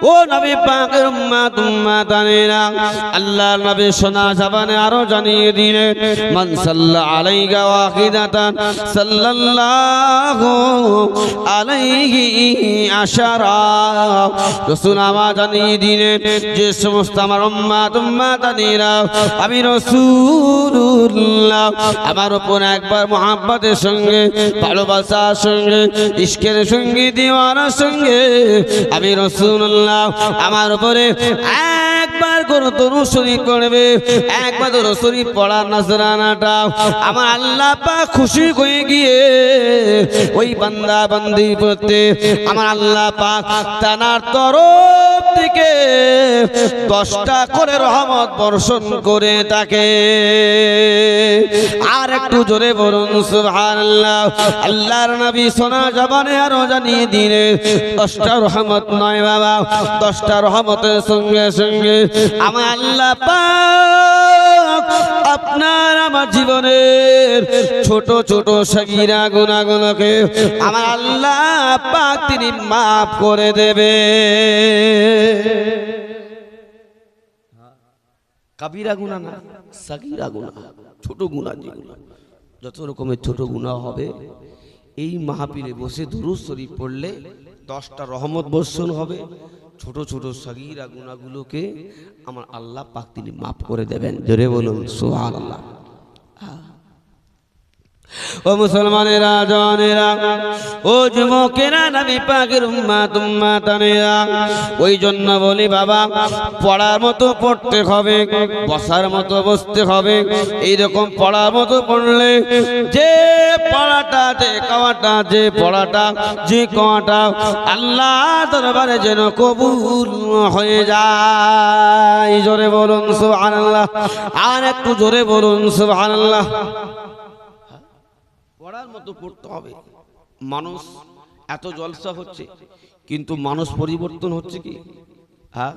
ও নবী পাকের উম্মত উম্মতানেরা, আল্লাহর নবী শোনা জবানে আরো জানিয়ে দিলেন, মান সাল্লা আলাইকা ওয়াহিদাতান সাল্লাল্লাহু আলাইহি আশারা। রাসূল আমার জানিয়ে দিলেন, যে সমস্ত আমার উম্মত উম্মতানেরা আমি রাসূলুল্লাহ আমার উপর একবার মুহাব্বতের সঙ্গে, ভালোবাসার সঙ্গে, ইশকের সঙ্গে, দিওয়ানার সঙ্গে আমি রাসূলুল্লাহ আমার উপরে একবার কোন দরুদ শরীফ পড়বে, একবার দরুদ শরীফ পড়ার নজরানাটা আমার আল্লাহ পাক খুশি হয়ে গিয়ে ওই বান্দা বান্দি প্রতি আমার আল্লাহ পাক তার তরফ থেকে 10টা করে রহমত বর্ষণ করে থাকে। আর একটু জোরে বলুন সুবহানাল্লাহ। আল্লাহর নবী সোনা জবানে আরো জানিয়ে দিলেন, 10টা রহমত নয় বাবা, 10টা রহমতের সঙ্গে সঙ্গে আমার আল্লাহ পাক আপনার আমার জীবনের ছোট ছোট সগীরা গুনাহগুলোকে আমার আল্লাহ পাক তিনি মাফ করে দেবে। কাবিরা গুনাহ না, সগীরা গুনাহ, ছোট গুনাহ, যেগুলো যত রকমের ছোট গুনাহ হবে এই মাহফিলে বসে দুরূদ শরীফ পড়লে 10টা রহমত বর্ষণ হবে। ছোট ছোট সগীরা গুনাহগুলোকে আমার আল্লাহ পাক তিনি মাফ করে দেবেন। জোরে বলুন সুবহানাল্লাহ। ও মুসলমানেরা, জানেরা, ও যুবকেরা, নবী পাকের উম্মত উম্মতানেরা, ওই জন্য বলি বাবা, পড়ার মতো পড়তে হবে, বসার মতো বসতে হবে। এইরকম পড়ার মতো পড়লে যে পড়াটা, যে কাওয়াটা, যে পড়াটা, যে কাওয়াটা আল্লাহ দরবারে যেন কবুল হয়ে যায়। জোরে বলুন সুবহানাল্লাহ। আর একটু জোরে বলুন সুবহানাল্লাহ। পড়ার মতো পড়তে হবে। মানুষ এত জলসা হচ্ছে, কিন্তু মানুষ পরিবর্তন হচ্ছে কি? হ্যাঁ,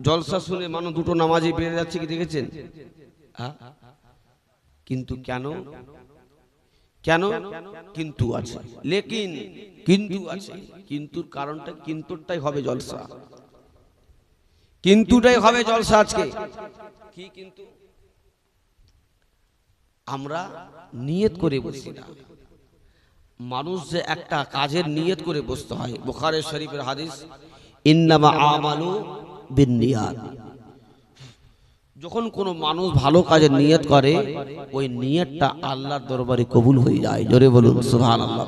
জলসা শুনে মানুষ দুটো নামাজি বেড়ে যাচ্ছে কি দেখেছেন? হ্যাঁ, কিন্তু কেন? কেন কিন্তু আছে, লেকিন কিন্তু আছে। কিন্তুর কারণটা, কিন্তুটাই হবে জলসা, কিন্তুটাই হবে জলসা আজকে। কি কিন্তু? আমরা নিয়ত করে বসি না। মানুষ যে একটা কাজের নিয়ত করে বসতে হয়। বুখারী শরীফের হাদিস, ইন্নামা আমালু বিন্নিয়াত। যখন কোনো মানুষ ভালো কাজের নিয়ত করে, ওই নিয়তটা আল্লাহর দরবারে কবুল হয়ে যায়। জোরে বলুন সুবহানাল্লাহ।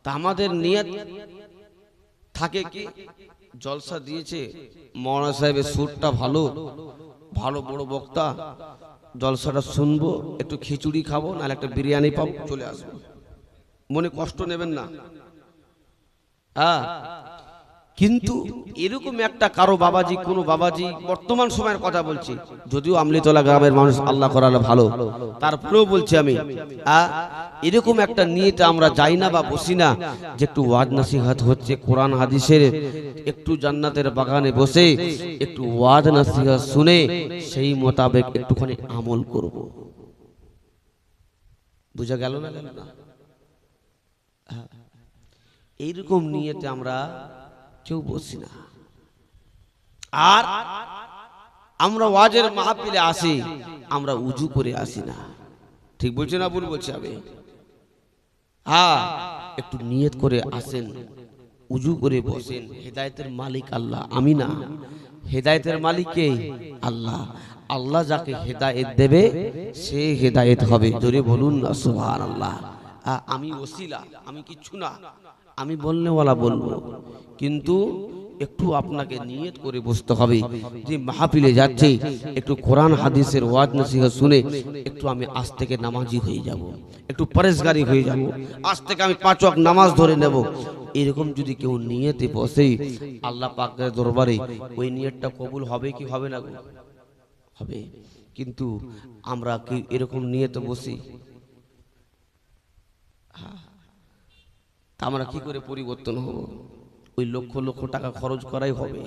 তা আমাদের নিয়ত থাকে কি? জলসা দিয়েছে, মাওলানা সাহেবের সুরটা ভালো, ভালো বড় বক্তা, জলসাটা শুনবো, একটু খিচুড়ি খাবো, নাহলে একটা বিরিয়ানি পাবো, চলে আসবো। মনে কষ্ট নেবেন না। হ্যাঁ, কিন্তু এরকম একটা কারো বাবাজি, কোনো বাবাজি, বর্তমান সময়ের কথা বলছি, যদিও আমলিতলা গ্রামের মানুষ আল্লাহ করালে ভালো, তারপরেও বলছি আমি, এরকম একটা নিয়েতে আমরা যাই না বা বসি না যে একটু ওয়াজ নসিহত হচ্ছে কোরআন হাদিসের, একটু জান্নাতের বাগানে বসে একটু ওয়াজ নসিহত শুনে সেই মোতাবেক একটুখানি আমল করব। বুঝা গেল না? গেল না? এইরকম নিয়েতে আমরা কেউ বসি না। আর আমরা ওয়াজের মাহফিলে আসি, আমরা উজু করে আসি না। ঠিক বলছি না ভুল বলছি আমি? হ্যাঁ, একটু নিয়ত করে আসেন, উজু করে বসেন। হেদায়েতের মালিক আল্লাহ, আমি না। হেদায়েতের মালিক কে? আল্লাহ। আল্লাহ যাকে হেদায়েত দেবে সে হেদায়েত হবে। জোরে বলুন না সুবহানাল্লাহ। আমি ওসিলা, আমি কিচ্ছু না, আমি বলনেওয়ালা বলবো, কিন্তু একটু আপনাকে নিয়ত করে বসতে হবে যে মাহফিলে যাচ্ছে, একটু কোরআন হাদিসের ওয়াজ নসিহত শুনে একটু আমি আজ থেকে নামাজি হয়ে যাব, একটু পরেশগারি হয়ে যাব, আজ থেকে আমি 5 ওয়াক্ত নামাজ ধরে নেব। এরকম যদি কেউ নিয়তে বসে, আল্লাহ পাকের দরবারে ওই নিয়তটা কবুল হবে কি হবে না? হবে। কিন্তু আমরা কি এরকম নিয়তে বসি? আমরা কি করে পরিবর্তন হব? ওই লক্ষ লক্ষ টাকা খরচ করাই হবে।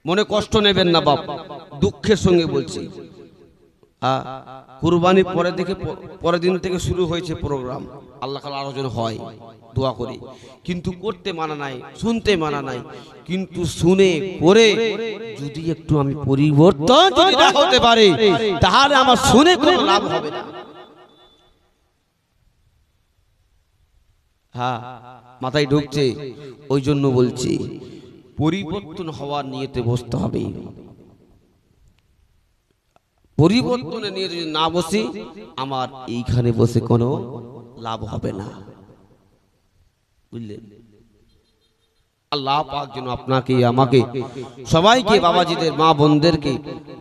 মনে কষ্ট নেবেন না বাপ, দুঃখের সঙ্গে বলছি। কুরবানির পরের দিন থেকে শুরু হয়েছে প্রোগ্রাম, আল্লাহ কাল আরো যেন হয়, দোয়া করি। কিন্তু করতে মানা নাই, শুনতে মানা নাই, কিন্তু শুনে করে যদি একটু আমি পরিবর্তন যদি না হতে পারে তাহলে আমার শুনে কোনো লাভ হবে না। হ্যাঁ, মাথায় ঢুকছে। ওই জন্য বলছি পরিবর্তন হওয়ার নিয়তে বসতে হবে। পরিবর্তনের নিয়ে যদি না বসি আমার এইখানে বসে কোনো লাভ হবে না, বুঝলেন? আল্লাহ পাক যেন আপনাকে আমাকে সবাইকে বাবাজিদের মা বোনদেরকে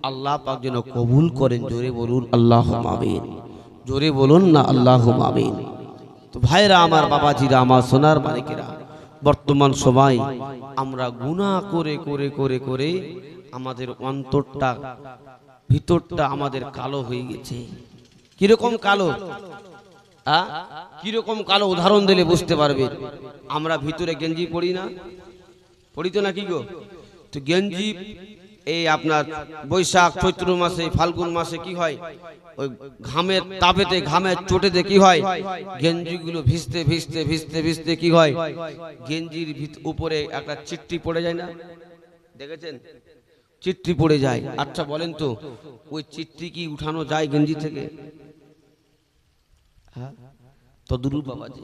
আল্লাহ পাক যেন কবুল করেন। জোরে বলুন আল্লাহুম্মা আমিন, জোরে বলুন না আল্লাহুম্মা আমিন। তো ভাইরা আমার, বাবাজিরা আমার, সোনার মালিকেরা, বর্তমান সময় আমরা গুনাহ করে করে করে করে আমাদের অন্তরটা ভিতরটা আমাদের কালো হয়ে গেছে। কিরকম কালো? কিরকম কালো উদাহরণ দিলে বুঝতে পারবে। আমরা ভিতরে গেঞ্জি পরি না, পরি তো না কি গো? তো গেঞ্জি এই আপনার বৈশাখ চৈত্র মাসে ফাল্গুন মাসে কি হয়, ওই ঘামের তাপেতে ঘামের চোটেতে কি হয়, গেঞ্জিগুলো ভিজতে ভিজতে ভিজতে ভিজতে কি হয়, গেঞ্জির উপরে একটা চিট্টি পড়ে যায় না, দেখেছেন? চিট্টি পড়ে যায়। আচ্ছা বলেন তো ওই চিট্টি কি উঠানো যায় গেঞ্জি থেকে? হ্যাঁ, তদ্রূপ বাবাজি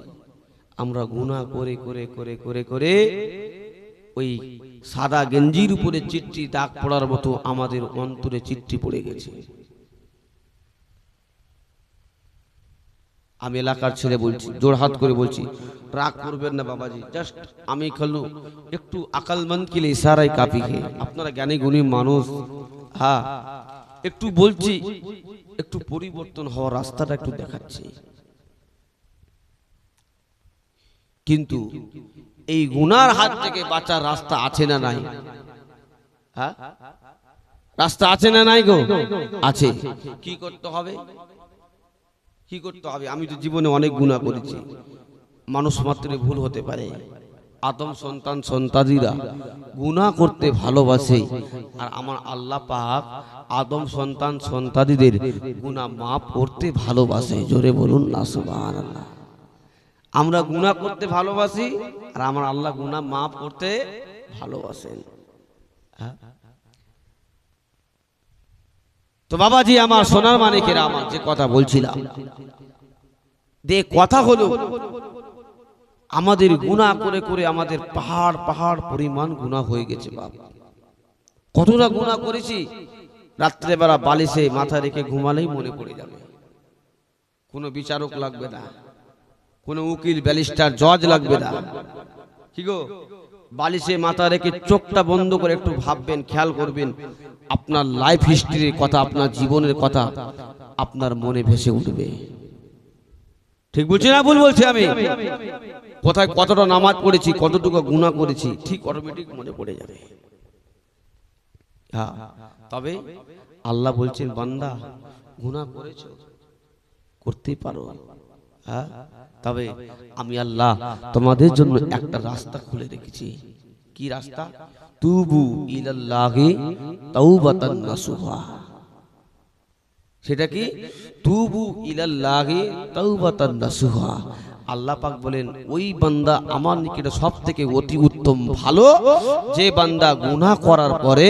আমরা গুনাহ করে করে করে করে করে ওই সাদা গেঞ্জির উপরে চিট্টি দাগ পড়ার মতো আমাদের অন্তরে চিট্টি পড়ে গেছে। আমি এলাকার ছেলে বলছি, জোড়হাত করে বলছি, রাগ করবেন না বাবাজি, জাস্ট আমি খালু একটু আকলমন্দ কে লিয়ে ইশারায় কাফি है। আপনারা জ্ঞানী গুণী মানুষ, হ্যাঁ একটু বলছি, একটু পরিবর্তন হওয়ার রাস্তাটা একটু দেখাচ্ছি। কিন্তু এই গুনার হাত থেকে বাঁচার রাস্তা আছে না নাই? হ্যাঁ, রাস্তা আছে না নাই গো? আছে। কি করতে হবে? কি করতে হবে? আমি তো জীবনে অনেক গুনাহ করেছি, মানুষ মাত্রে ভুল হতে পারে। আদম সন্তান সন্তানিরা গুনাহ করতে ভালোবাসে, আর আমার আল্লাহ পাক আদম সন্তান সন্তানিদের গুনাহ মাফ করতে ভালোবাসে। জোরে বলুন না সুবহানাল্লাহ। আমরা গুনাহ করতে ভালোবাসি আর আমার আল্লাহ গুনাহ মাফ করতে ভালোবাসেন। তো বাবাজি আমার, সোনার মানিকেরা আমার, যে কথা বলছিলাম, যে কথা হলো আমাদের গুনাহ করে করে আমাদের পাহাড় পাহাড় পরিমাণ গুনাহ হয়ে গেছে। বাবা কতটা গুনাহ করেছি, রাত্রেবেলা বালিশে মাথা রেখে ঘুমালেই মনে পড়ে যাবে। কোনো বিচারক লাগবে না, কোনো উকিল ব্যারিস্টার জজ লাগবে না। কি গো, বালিশে মাথা রেখে চোখটা বন্ধ করে একটু ভাববেন, খেয়াল করবেন, আপনার লাইফ হিস্ট্রির কথা, আপনার জীবনের কথা আপনার মনে ভেসে উঠবে। ঠিক বলছি না ভুল বলছি আমি? কোথায় কতটা নামাজ পড়েছি, কতটুকু গুনাহ করেছি, ঠিক অটোমেটিক মনে পড়ে যাবে। হ্যাঁ, তবে আল্লাহ বলছেন, বান্দা গুনাহ করেছো, করতেই পারো, হ্যাঁ, তবে আমি আল্লাহ তোমাদের জন্য একটা রাস্তা খুলে রেখেছি। কি রাস্তা? তুবু ইলাল্লাহি তাওবাতান নাসুহা। সেটা কি? তুবু ইলাল্লাহি তাওবাতান নাসুহা। আল্লাহ পাক বলেন, ওই বান্দা আমার নিকটে সবথেকে অতি উত্তম ভালো, যে বান্দা গুনাহ করার পরে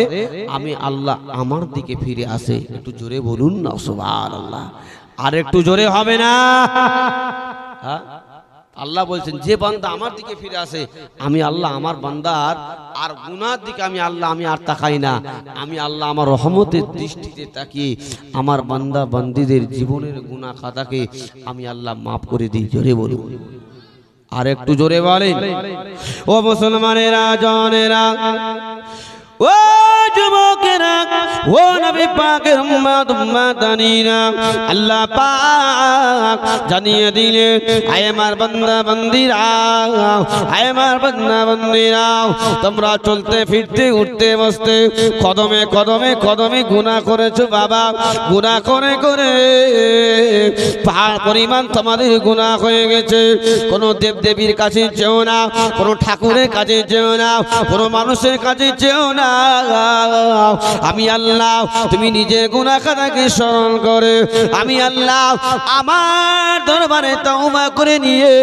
আমি আল্লাহ আমার দিকে ফিরে আসে। একটু জোরে বলুন না সুবহানাল্লাহ। আর একটু জোরে হবে না? হ্যাঁ, আল্লাহ বলছেন, যে বান্দা আমার দিকে ফিরে আসে আমি আল্লাহ আমার বান্দার আর গুনার দিকে আমি আল্লাহ আমি আর তাকাই না। আমি আল্লাহ আমার রহমতের দৃষ্টিতে তাকিয়ে আমার বান্দা বান্দীদের জীবনের গুনাহ খাতাকে আমি আল্লাহ মাফ করে দিই। জোরে বলুন, আর একটু জোরে বলেন। ও মুসলমানেরা, জনেরা, ও যুবকেরা, ও নবী পাকের উম্মত উম্মতানিরা, আল্লাহ পাক জানিয়ে দিলে, আয় আমার বান্দা বান্দীরা, আয় আমার বান্দা বান্দীরা, তোমরা চলতে ফিরতে উঠতে বসতে কদমে কদমে কদমে গুনাহ করেছো বাবা। গুনাহ করে করে পাহাড় পরিমাণ তোমাদের গুনাহ হয়ে গেছে। কোনো দেবদেবীর কাছে যেও না, কোনো ঠাকুরের কাছে যেও না, কোনো মানুষের কাছে যেও না। না। আমি আল্লাহ তুমি নিজের গুনাহ খাতাকে স্মরণ করে আমি আল্লাহ আমার দরবারে তওবা করে নিয়ে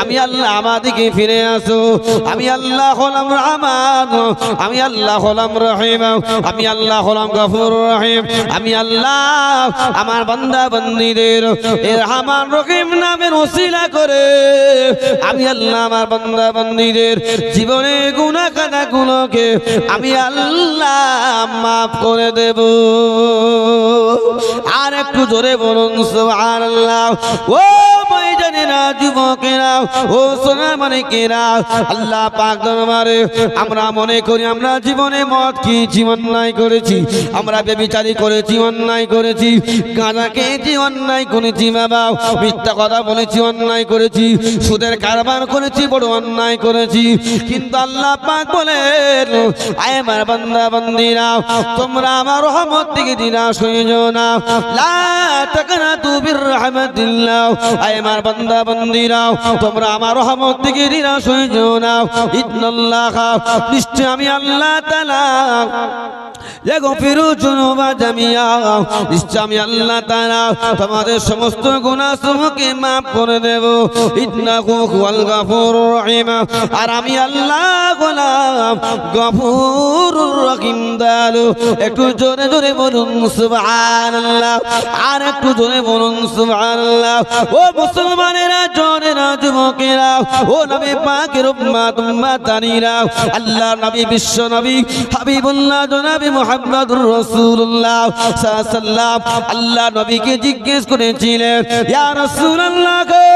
আমি আল্লাহ আমার দিকে ফিরে আসো। আমি আল্লাহ হলাম রহমান, আমি আল্লাহ হলাম রহিম, আমি আল্লাহ হলাম গফুর রহিম। আমি আল্লাহ আমার বান্দা বান্দীদের এর রহমান রহিম নামের ওসিলা করে আমি আল্লাহ আমার বান্দা বান্দীদের জীবনের গুনাহ খাতাগুলোকে আমি আল্লাহ মাফ করে দেব। আর একটু জোরে বলুন সুবহানাল্লাহ। ও ভাইজানেরা, যুবকেরা, ও সোনামানিকেরা, আল্লাহ পাক দরবারে আমরা মনে করি আমরা জীবনে মদ খেয়েছি, অন্যায় করেছি, আমরা ব্যভিচারী করেছি, অন্যায় করেছি, গাঁজা খেয়েছি, অন্যায় করেছি, বাবা মিথ্যা কথা বলেছি, অন্যায় করেছি, সুদের কারবার করেছি, বড় অন্যায় করেছি। কিন্তু আল্লাহ পাক বলেন আয় আমার বান্দা বান্দীরা তোমরা আমার রহমত থেকে নিরাশ হয়ে যাও না। লা তাকনাতু বির রাহমাতিল্লাহ। আয় আমার বান্দা বান্দীরা তোমরা আমার রহমত থেকে নিরাশ হয়ে যাও না। ইন্নাল্লাহ নিশ্চয় আমি আল্লাহ তাআলা ইয়াগফিরু যুনুবা জামিয়া, নিশ্চয় আমি আল্লাহ তাআলা তোমাদের সমস্ত গুনাহ সমূহকে maaf করে দেব। ইন্নাহু হুয়াল গফুরুর রহিম। আর আমি আল্লাহ হলাম গফুরুর রহিম দয়ালু। একটু জোরে জোরে বলুন সুবহানাল্লাহ। আর একটু জোরে বলুন সুবহানাল্লাহ। ও মুসলমানেরা, জনেরা, যুবকেরা, ও নবী পাকের উম্মত উম্মতানিরা, আল্লাহ নবী বিশ্ব নবী হাবিবুল্লাহ জনাবে মুহাম্মদুর রাসূলুল্লাহ সাল্লাল্লাহু আলাইহি ওয়াসাল্লাম আল্লাহ নবীকে জিজ্ঞেস করেছিলেন, ইয়া রাসূলুল্লাহ গো,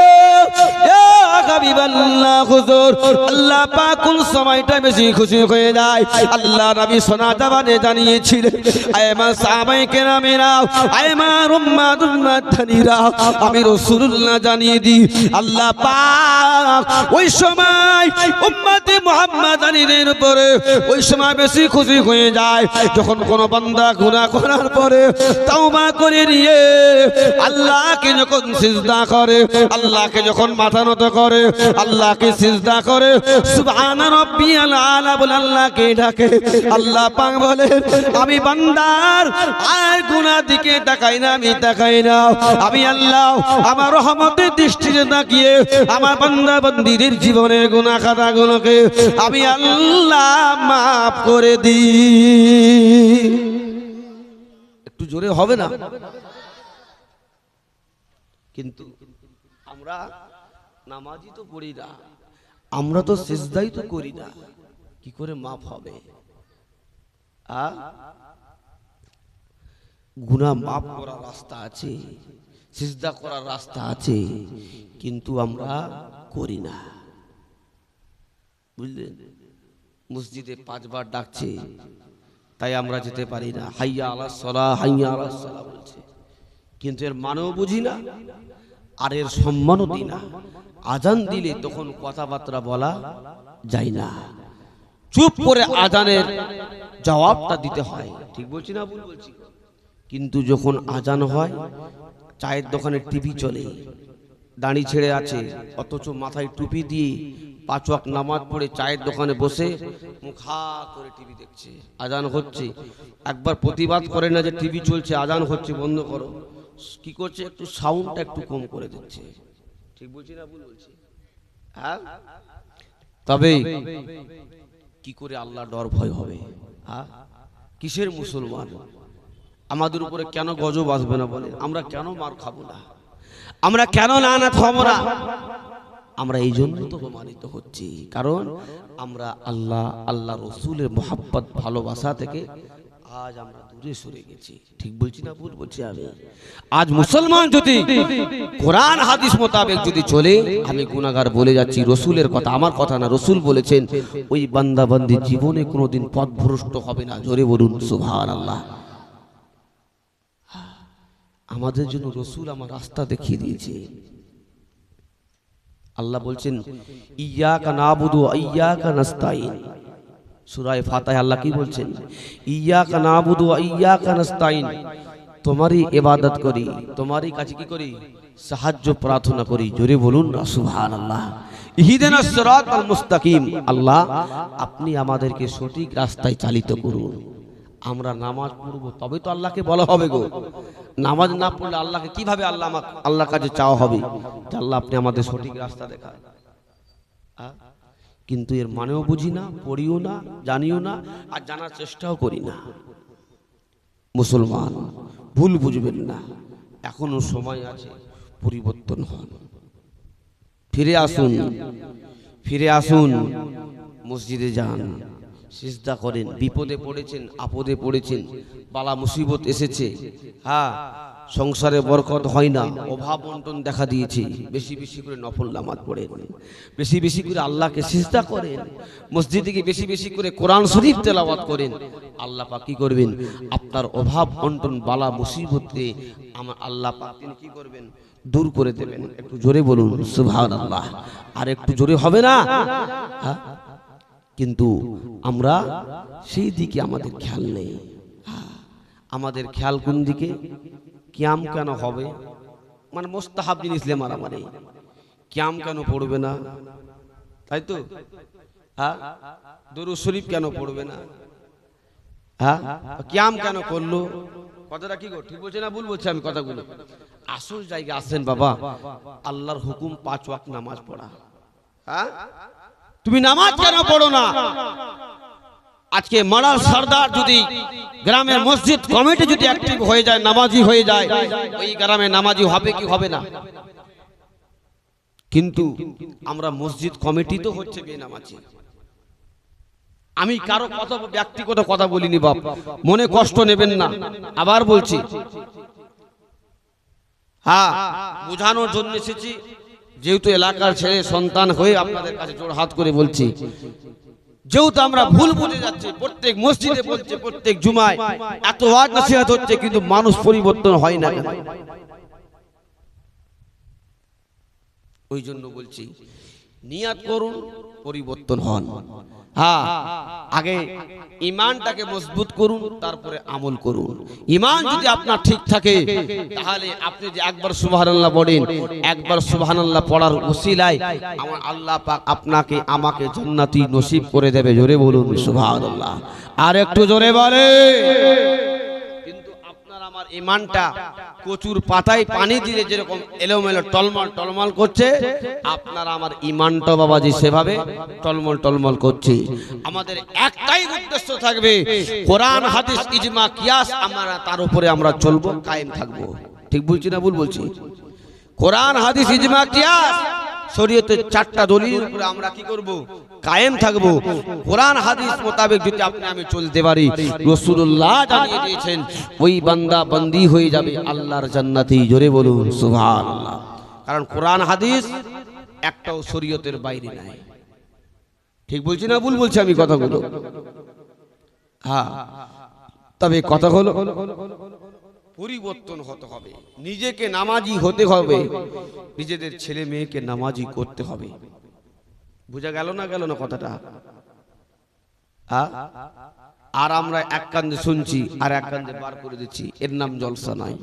ইয়া হাবিবাল্লাহ হুজুর, আল্লাহ পাক কোন সময়টা বেশি খুশি হয়ে যায়? আল্লাহ নবী সোনা জবানে জানিয়েছিলেন, আয় আমার সাহাবায়ে কেরামেরা, আয় আমার উম্মত উম্মতানিরা, আমি রাসূলুল্লাহ জানিয়ে দিই আল্লাহ পাক ওই সময় উম্মতে মুহাম্মাদানীদের উপরে ওই সময় বেশি খুশি হয়ে যায় যখন কোন বান্দা গুনাহ করার পরে তওবা করে নিয়ে আল্লাহকে যখন সিজদা করে, আল্লাহকে যখন মাথা নত করে, আল্লাহকে সিজদা করে, সুবহানা রাব্বিয়াল আলা বলে আল্লাহকে ডাকে। আল্লাহ পাক বলে আমি বান্দার আর গুনাহ দিকে তাকাই না, আমি তাকাই না, আমি আল্লাহ আমার রহমতের দৃষ্টিতে তাকিয়ে আমার বান্দা বান্দীদের জীবনের গুনাহ খাতাগুলোকে আমি আল্লাহ maaf করে দিই। একটু জোরে হবে না? কিন্তু আমরা নামাজি তো পড়ি না, আমরা তো সিজদাই তো করি না, কি করে মাফ হবে? গুনাহ মাফ করার রাস্তা আছে, সিজদা করার রাস্তা আছে, কিন্তু আমরা করি না। বুঝলেন? মসজিদে 5 বার ডাকছে, তাই আমরা যেতে পারি না। হাইয়া আলাস সালাহ, হাইয়া আলাস সালাহ বলছে, কিন্তু এর মানেও বুঝি না আর এর সম্মানও দিই না। আজান দিলে তখন কথাবার্তা বলা যায় না, চুপ করে আজানের জবাবটা দিতে হয়। ঠিক বলছি না ভুল বলছি? কিন্তু যখন আজান হয়, চায়ের দোকানে টিভি চলে, দাড়ি ছেড়ে আছে, অথচ মাথায় টুপি দিয়ে 5 ওয়াক্ত নামাজ পড়ে চায়ের দোকানে বসে মুখ হা করে টিভি দেখছে। আজান হচ্ছে, একবার প্রতিবাদ করে না যে টিভি চলছে, আজান হচ্ছে, বন্ধ করো। কি করছে? একটু সাউন্ডটা একটু কম করে দিচ্ছে। ঠিক বলছি না ভুল বলছি? হ্যাঁ, তবে কি করে আল্লাহ ডর ভয় হবে? হ্যাঁ, কিসের মুসলমান? আমাদের উপরে কেন গজব আসবে না বলে? আমরা কেন মার খাবো না? আমরা কেন লানাত হব না? আমরা এই জন্য তো প্রমাণিত হচ্ছি, কারণ আমরা আল্লাহ রসুলের মোহাব্বত ভালোবাসা থেকে আজ আমরা দূরে সরে গেছি। ঠিক বলছি না ভুল বলছি? আমি আজ মুসলমান যদি কোরআন হাদিস মোতাবেক যদি চলে, আমি গুনাহগার বলে যাচ্ছি, রসুলের কথা, আমার কথা না, রসুল বলেছেন ওই বান্দা বান্দি জীবনে কোনোদিন পথভ্রষ্ট হবে না। জোরে বলুন সুবহানাল্লাহ। আমাদের জন্য রসুল আমার রাস্তা দেখিয়ে দিয়েছে। আল্লাহ বলছেন ইয়্যাকা নাবুদু ওয়া ইয়্যাকা নাস্তাইন। সূরা ফাতিহা আল্লাহ কি বলছেন? ইয়্যাকা নাবুদু ওয়া ইয়্যাকা নাস্তাইন, তোমারই ইবাদত করি, তোমারই কাছে কি করি? সাহায্য প্রার্থনা করি। জোরে বলুন না সুবহানাল্লাহ। ইহদিনাস সিরাতাল মুস্তাকিম। আল্লাহ আপনি আমাদেরকে সঠিক রাস্তায় চালিত করুন। আমরা নামাজ পড়ব তবে তো আল্লাহকে বলা হবে গো। নামাজ না পড়লে আল্লাহকে কিভাবে আল্লাহর কাছে চাওয়া হবে যে আল্লাহ আপনি আমাদের সঠিক রাস্তা দেখান। কিন্তু এর মানেও বুঝি না, পড়িও না, জানিও না, আর জানার চেষ্টাও করি না। মুসলমান ভুল বুঝবেন না, এখনো সময় আছে, পরিবর্তন হন, ফিরে আসুন, ফিরে আসুন, মসজিদে যান, সিজদা করেন। বিপদে পড়েছেন, আপদে পড়েছেন, বালা মুসিবত এসেছে, হ্যাঁ সংসারে বরকত হয় না, অভাব অনটন দেখা দিয়েছে, বেশি বেশি করে নফল নামাজ পড়েন, বেশি বেশি করে আল্লাহকে সিজদা করেন, মসজিদে গিয়ে বেশি বেশি করে কোরআন শরীফ তেলাওয়াত করেন। আল্লাহ পাক কি করবেন? আপনার অভাব অনটন বালা মুসিবতে আমার আল্লাহ পাক তিনি কি করবেন? দূর করে দেবেন। একটু জোরে বলুন সুবহানাল্লাহ। আর একটু জোরে হবে না? কিন্তু আমরা সেই দিকে আমাদের খেয়াল নেই। আমাদের খেয়াল কোন দিকে? কিয়াম কেন হবে, মানে মুস্তাহাব জিনিস লে মারামারি, কিয়াম কেন পড়বে না, তাই তো? হ্যাঁ, দরুদ শরীফ কেন পড়বে না? হ্যাঁ, কিয়াম কেন করলো? কথাটা কি গো, ঠিক বলছে না ভুল বলছি আমি কথাগুলো? আসল জায়গা আসেন বাবা, আল্লাহর হুকুম 5 ওয়াক্ত নামাজ পড়া। হ্যাঁ, তুমি নামাজ কেন পড়ো না? আজকে মারার সর্দার যদি গ্রামের মসজিদ কমিটি যদি অ্যাক্টিভ হয়ে যায়, নামাজি হয়ে যায়, ওই গ্রামে নামাজি হবে কি হবে না? কিন্তু আমরা মসজিদ কমিটি তো হচ্ছে বেনামাজি। আমি কারো কথা ব্যক্তিগত কথা বলিনি বাপ, মনে কষ্ট নেবেন না, আবার বলছি। হ্যাঁ, বোঝানোর জন্য এসেছি, যেহেতু এলাকার ছেলে সন্তান হয়ে আপনাদের কাছে জোড় হাত করে বলছি, যেহেতু আমরা ভুল বুঝে যাচ্ছি, প্রত্যেক মসজিদে বলছে, প্রত্যেক জুমায় এত ওয়াজ নসিহত হচ্ছে, কিন্তু মানুষ পরিবর্তন হয় না কেন? ওই জন্য বলছি নিয়াত করুন, পরিবর্তন হন। হ্যাঁ, আগে ঈমানটাকে মজবুত করুন, তারপরে আমল করুন। ঈমান যদি আপনার ঠিক থাকে, তাহলে আপনি যে একবার সুবহানাল্লাহ পড়েন, একবার সুবহানাল্লাহ পড়ার উসিলায় আমার আল্লাহ পাক আপনাকে আমাকে জান্নাতি নসিব করে দেবে। জোরে বলুন সুবহানাল্লাহ, আর একটু জোরে বলে। কিন্তু আপনার আমার ঈমানটা কচুর পাতায় পানি দিলে যেরকম এলোমেলো টলমল টলমল করছে, আপনার আমার ঈমানটা বাবাজি সেভাবে টলমল টলমল করছে। আমাদের একটাই উদ্দেশ্য থাকবে, কোরআন হাদিস ইজমা কিয়াস, আমরা তার উপরে আমরা চলবো, কায়েম থাকবো। ঠিক বলছি না ভুল বলছি? কোরআন হাদিস ইজমা কিয়াস শরীয়তের 4টা দলিলের উপরে আমরা কি করব? কায়েম থাকবো। কোরআন হাদিস মোতাবেক যদি আপনি আমি চলতে পারি, রাসূলুল্লাহ জানিয়ে দিয়েছেন ওই বান্দা বান্দি হয়ে যাবে আল্লাহর জান্নাতি। জোরে বলুন সুবহানাল্লাহ। কারণ কোরআন হাদিস একটাও শরীয়তের বাইরে নাই। ঠিক বলছি না ভুল বলছি আমি কথাগুলো? হ্যাঁ, তবে কথা হলো পরিবর্তন হতে হবে, নিজেকে নামাজি হতে হবে, নিজেদের ছেলে মেয়েকে নামাজি করতে হবে। বুঝা গেল না গেল না কথাটা? আর আমরা এক কান্দে শুনছি আর এক কান্দে বার করে দিচ্ছি, এর নাম জলসা নাই।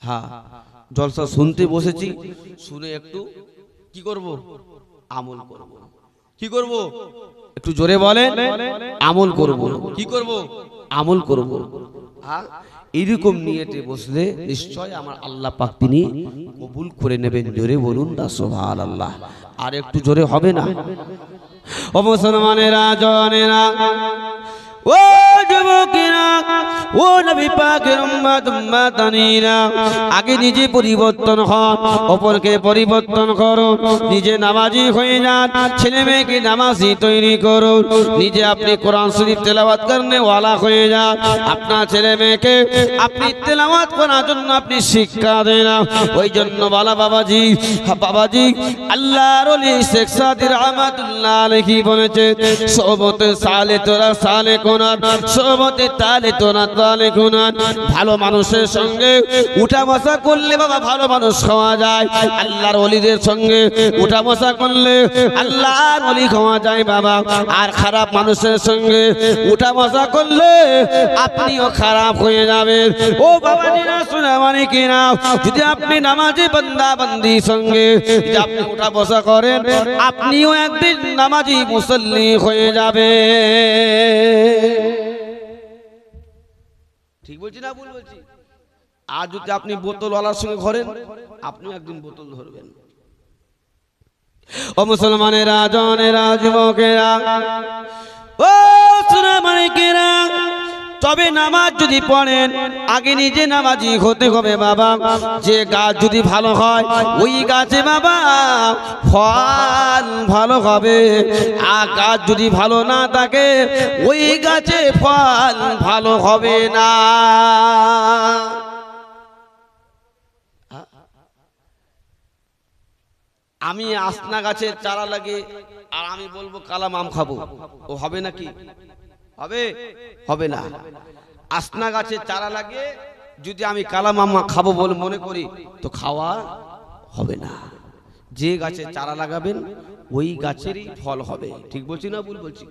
হ্যাঁ, জলসা শুনতে বসেছি, শুনে একটু কি করব? আমল করব। কি করব? একটু জোরে বলেন, আমল করব। কি করব? আমল করব। হ্যাঁ, এইরকম নিয়তে বসলে নিশ্চয় আমার আল্লাহ পাক তিনি কবুল করে নেবেন। জোরে বলুন না সুবহানাল্লাহ। আর একটু জোরে হবে না? ও মুসলমানেরা, জনেরা, ও যুবকেরা, ও নবী পাকের উম্মত উম্মতানিরা, আগে নিজে পরিবর্তন হন, অপরকে পরিবর্তন করুন। নিজে নামাজি হয়ে যান, ছেলে মেয়েকে নামাজি তৈরি করুন। নিজে আপনি কোরআন শরীফ তেলাওয়াত করনে ওয়ালা হয়ে যান, আপনার ছেলে মেয়েকে আপনি তেলাওয়াত করার জন্য আপনি শিক্ষা দেন। ওই জন্য বালা বাবাজি আল্লাহর ওলি শেখ সাদি রহমাতুল্লাহ আলাইহি বলেছে, সোবতে সালে তোরা সালে কুনান সোহবতে তালে তোনা তালে কুনান। ভালো মানুষের সঙ্গে উঠা বসা করলে বাবা ভালো মানুষ খাওয়া যায়। আল্লাহর ওলিদের সঙ্গে উঠা বসা করলে আল্লাহর ওলি খাওয়া যায় বাবা। আর খারাপ মানুষের সঙ্গে উঠা বসা করলে আপনিও খারাপ হয়ে যাবেন। ও বাবা নিরা শোনা মানে কিনা, যদি আপনি নামাজি বান্দা বান্দির সঙ্গে যদি আপনি উঠা বসা করেন, আপনিও একদিন নামাজি মুসল্লি হয়ে যাবে। ঠিক বলছি না ভুল বলছি? আর যদি আপনি বোতলওয়ালার সঙ্গে ঘরেন, আপনিও একদিন বোতল ধরবেন। ও মুসলমানেরা, জনেরা, যুবকেরা, ও সুনামানিকেরা, তবে নামাজ যদি পড়েন আগে নিজে নামাজি হতে হবে বাবা। যে গাছ যদি ভালো হয় ওই গাছে বাবা ফল ভালো হবে, আর গাছ যদি ভালো না থাকে ওই গাছে ফল ভালো হবে না। আমি আসনা গাছের চারা লাগে আর আমি বলবো কালাম আম খাবো, ও হবে নাকি? হবে? হবে না। আসনা গাছের চারা লাগে যদি আমি কালাম আম খাবো বলে মনে করি তো খাওয়া হবে না। যে গাছের চারা লাগাবেন ওই গাছেরই ফল হবে। ঠিক বলছি না ভুল বলছি?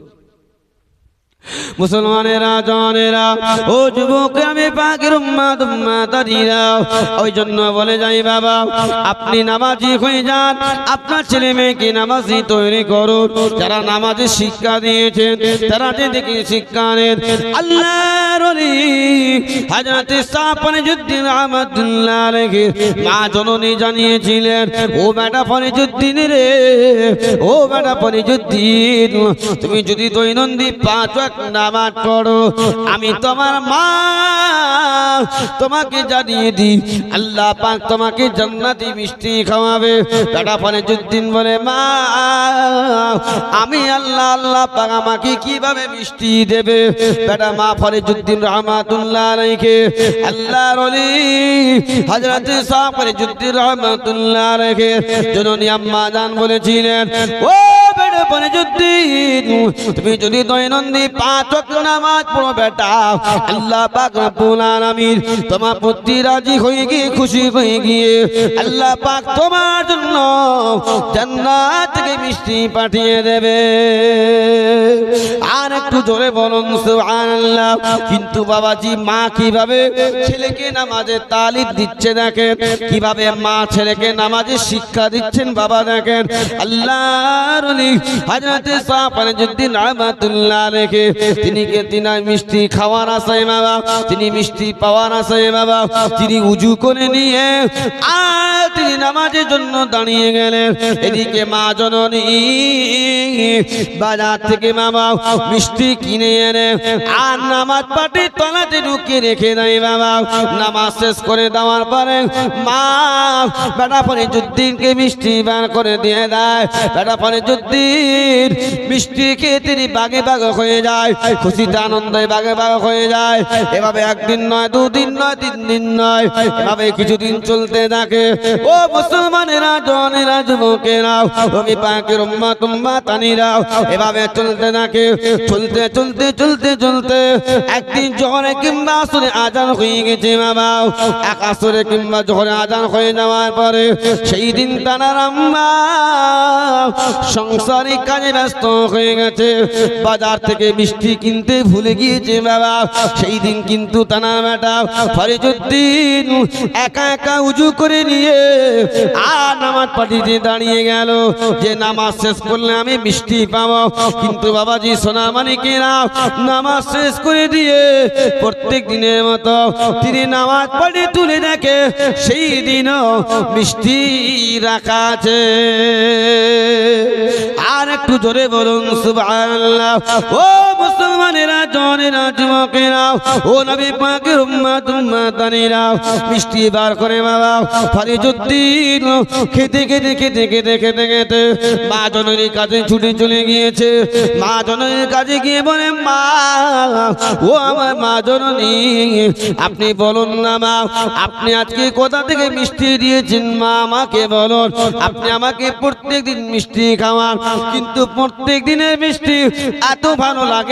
মুসলমানেরা, জনেরা, ও যুবক, আমি পাকের উম্মত উম্মতানিরা, ওই জন্য বলে যাই বাবা, আপনি নামাজি হয়ে যান, আপনার ছেলে মেয়েকে নামাজি তৈরি করুন। যারা নামাজের শিক্ষা দিয়েছেন তারা দেখে শিক্ষা নেন। আল্লাহর ওলি হযরত ফরিজউদ্দিন রহমাতুল্লাহ আলাইহি মা জননী জানিয়েছিলেন, ও বেটা ফরিজউদ্দিন রে, ও বেটা ফরিজউদ্দিন, তুমি যদি দৈনন্দিন 5 ওয়াক্ত নামাজ পড়ো, আমি তোমার মা তোমাকে জানিয়ে দিই আল্লাহ পাক তোমাকে জান্নাতি মিষ্টি খাওয়াবে। বেটা ফরিজউদ্দিন বলে, মা আমি আল্লাহ পাক আমাকে কিভাবে মিষ্টি দেবে? বেটা মা ফরিজউদ্দিন রহমাতুল্লাহ আলাইহি আল্লাহর ওলি হযরত শাহ ফরিজউদ্দিন রহমাতুল্লাহ আলাইহি জননী আম্মা জান বলেছিলেন, ও বেটা ফরিজউদ্দিন, তুমি যদি দৈনন্দিন 5 ওয়াক্ত নামাজ পড়ো বেটা, আল্লাহ পাক রব্বুল আলামিন তোমার প্রতি রাজি হয়ে গিয়ে খুশি হয়ে গিয়ে আল্লাহ পাক তোমার জন্য জান্নাত থেকে মিষ্টি পাঠিয়ে দেবে। আর একটু জোরে বলুন সুবহানাল্লাহ। কিন্তু বাবাজি, মা কিভাবে ছেলেকে নামাজের তালিম দিচ্ছে দেখেন, কিভাবে মা ছেলেকে নামাজের শিক্ষা দিচ্ছেন বাবা দেখেন। আল্লাহর ওলি হযরত শাহ ফরিজউদ্দিন রহমাতুল্লাহ আলাইহি তিনি মিষ্টি খাওয়ার আশায় বাবা, তিনি মিষ্টি পাওয়ার আশায় বাবা, তিনি উজু করে নিয়ে আর তিনি নামাজের জন্য দাঁড়িয়ে গেলেন। এদিকে মা জননী বাজার থেকে বাবা মিষ্টি কিনে এনে আর নামাজ পাটির তলাতে ঢুকিয়ে রেখে দেয় বাবা। নামাজ শেষ করে দেওয়ার পরে মা বেটা ফরিজউদ্দিনকে মিষ্টি বার করে দিয়ে দেয়। বেটা ফরিজউদ্দিন মিষ্টি খেয়ে তিনি বাগে বাগে হয়ে যায়, খুশিতে আনন্দে বাগে বাগে হয়ে যায়। এভাবে একদিন নয়, 2 দিন নয়, 3 দিন নয়, এভাবে কিছুদিন চলতে থাকে। ও মুসলমানেরা, জনেরা, যুবকেরা, নবী পাকের উম্মত উম্মতানিরা, এভাবে চলতে থাকে। চলতে চলতে চলতে চলতে একদিন জোহরে কিংবা আসরে আজান হয়ে গেছে বাবা। এক আসরে কিংবা জোহরে আজান হয়ে যাওয়ার পরে সেই দিন তানার আম্মা সংসারিক কাজে ব্যস্ত হয়ে গেছে, বাজার থেকে মিষ্টি কিনতে ভুলে গিয়েছে বাবা। সেই দিন কিন্তু তানার বেটা ফরিজউদ্দিন একা একা উজু করে নিয়ে আর নামাজ পাঠিয়ে দাঁড়িয়ে গেল যে নামাজ শেষ করলে আমি মিষ্টি পাবো। কিন্তু বাবাজি সোনা মানিকেরা, নামাজ শেষ করে দিয়ে প্রত্যেক দিনের মতো তিনি নামাজ পড়ে তুলে দেখে সেই দিনও মিষ্টি রাখা আছে। আর একটু জোরে বলুন সুবহানাল্লাহ। ও মুসলমানেরা, জনেরা, যুবকেরা, ও নবী পাকের উম্মত উম্মতানিরা, মিষ্টি বার করে বাবা ফরিজউদ্দিন খেতে খেতে খেতে খেতে খেতে খেতে মা জননীর কাছে ছুটে চলে গিয়েছে। মা জননীর কাছে গিয়ে বলে, মা, ও আমার মা জননী, আপনি বলুন না মা, আপনি আজকে কোথা থেকে মিষ্টি দিয়েছেন? মা আমাকে বলুন। আপনি আমাকে প্রত্যেক দিন মিষ্টি খাওয়ান, কিন্তু প্রত্যেক দিনের মিষ্টি এত ভালো লাগে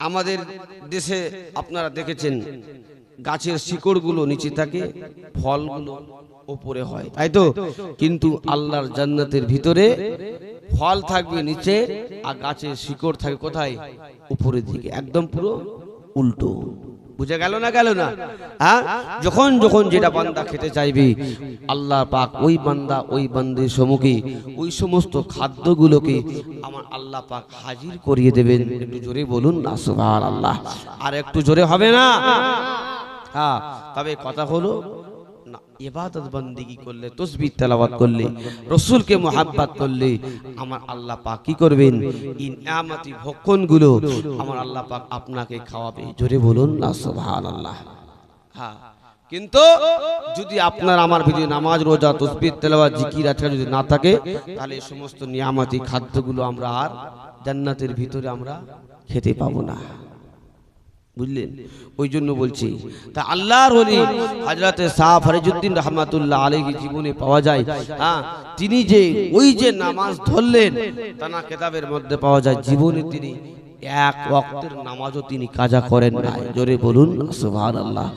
আমাদের দেশে আপনারা দেখেছেন গাছের শিকড়গুলো নিচে থাকে, ফলগুলো উপরে হয়, তাই তো? কিন্তু আল্লাহর জান্নাতের ভিতরে ফল থাকবে নিচে আর গাছের শিকড় থাকবে কোথায়? উপরের দিকে, একদম পুরো উল্টো। বুঝে গেল না? গেল না? হ্যাঁ, যখন যখন যেটা বান্দা খেতে চাইবে আল্লাহ পাক ওই বান্দা ওই বান্দির সম্মুখে ওই সমস্ত খাদ্যগুলোকে আমার আল্লাহ পাক হাজির করিয়ে দেবেন। একটু জোরে বলুন না সুবহানাল্লাহ। আর একটু জোরে হবে না? হ্যাঁ, তবে কথা হলো না, ইবাদত বন্দেগী করলে, তাসবিহ তেলাওয়াত করলে, রাসূলকে মুহাব্বত করলে আমার আল্লাহ পাক কি করবেন? এই নিয়ামতি ভক্ষণগুলো আমার আল্লাহ পাক আপনাকে খাওয়াবে। জোরে বলুন না সুবহানাল্লাহ। হ্যাঁ, কিন্তু যদি আপনার আমার ভিতরে নামাজ, রোজা, তাসবিহ তেলাওয়াত, জিকির আজকার যদি না থাকে, তাহলে এই সমস্ত নিয়ামতি খাদ্যগুলো আমরা আর জান্নাতের ভিতরে আমরা খেতে পাবো না। বুঝলেন? ওই জন্য বলছি, তা আল্লাহর ওলি হযরতে শাহ ফরিজউদ্দিন রাহমাতুল্লাহ আলাইহি জীবনে পাওয়া যায়। হ্যাঁ, তিনি যে ওই যে নামাজ ধরলেন, তানা কিতাবের মধ্যে পাওয়া যায় জীবনে তিনি এক ওয়াক্তের নামাজও তিনি কাজা করেন না। জোরে বলুন সুবহানাল্লাহ।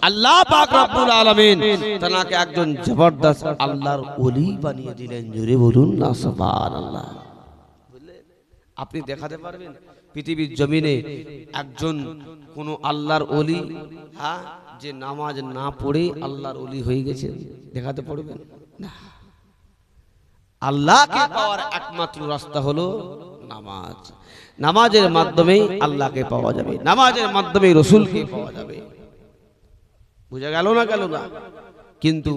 আল্লাহ পাক রব্বুল আলামিন তানাকে একজন জবরদস্ত আল্লাহর ওলি বানিয়ে দিলেন। জোরে বলুন না সুবহানাল্লাহ। বুঝলেন? আপনি দেখাতে পারবেন পৃথিবীর জমিনে একজন কোন আল্লাহর ওলি, হ্যাঁ, যে নামাজ না পড়ে আল্লাহর ওলি হয়ে গেছে? দেখাতে পারবেন না। আল্লাহকে পাওয়ার একমাত্র রাস্তা হলো নামাজ। নামাজের মাধ্যমে আল্লাহকে পাওয়া যাবে, নামাজের মাধ্যমে রাসূলকে পাওয়া যাবে। বুঝা গেল না? গেল না? কিন্তু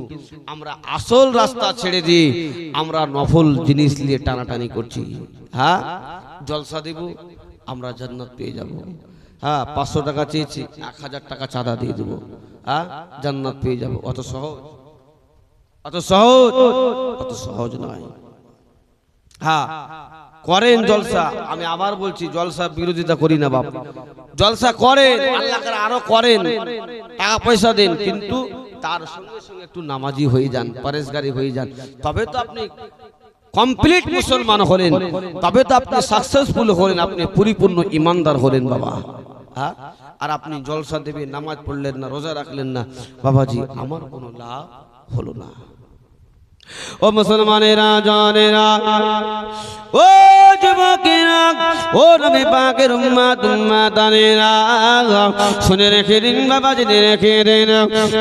আমরা আসল রাস্তা ছেড়ে দিয়ে আমরা নফল জিনিস নিয়ে টানাটানি করছি। হ্যাঁ, জলসা দেব, আমরা জান্নাত পেয়ে যাব। হ্যাঁ, 500 টাকা চেয়েছি, 1000 টাকা চাঁদা দিয়ে দেবো, হ্যাঁ, জান্নাত পেয়ে যাব। অত সহজ? অত সহজ? অত সহজ নয়। হ্যাঁ, করেন জলসা, আমি আবার বলছি জলসা বিরোধিতা করি না বাপ, জলসা করেন, আল্লাহ করে আরো করেন, টাকা পয়সা দেন, কিন্তু তার সঙ্গে সঙ্গে একটু নামাজি হয়ে যান, পরেশগারি হয়ে যান, তবে তো আপনি কমপ্লিট মুসলমান হলেন, তবে তো আপনি সাকসেসফুল হলেন, আপনি পরিপূর্ণ ইমানদার হলেন বাবা। হ্যাঁ, আর আপনি জলসা দেবেন, নামাজ পড়লেন না, রোজা রাখলেন না, বাবাজি আমার কোনো লাভ হলো না। ও মুসলমানেরা, জানেরা, ও যুবকেরা, ও নবী পাকের উম্মত উম্মতানেরা, শুনে রেখে দিন বাবাজি, রেখে দিন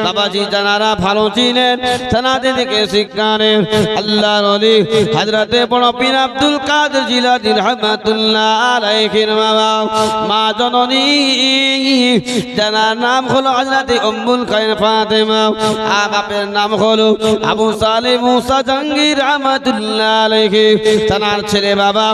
বাবাজি। যারা ভালো ছিলেন তাদের থেকে শিক্ষা নেন। আল্লাহর ওলি হযরতে বড় পীর আব্দুল কাদের জিলানী রাহমাতুল্লাহ আলাইহির মা জননী, যার নাম হলো হযরতে উম্মুল খায়র ফাতেমা, বাপের নাম হলো আবু সালেহ মুসা জাহাঙ্গীর রাহমাতুল্লাহ আলাইহি। তার ছেলে বাবা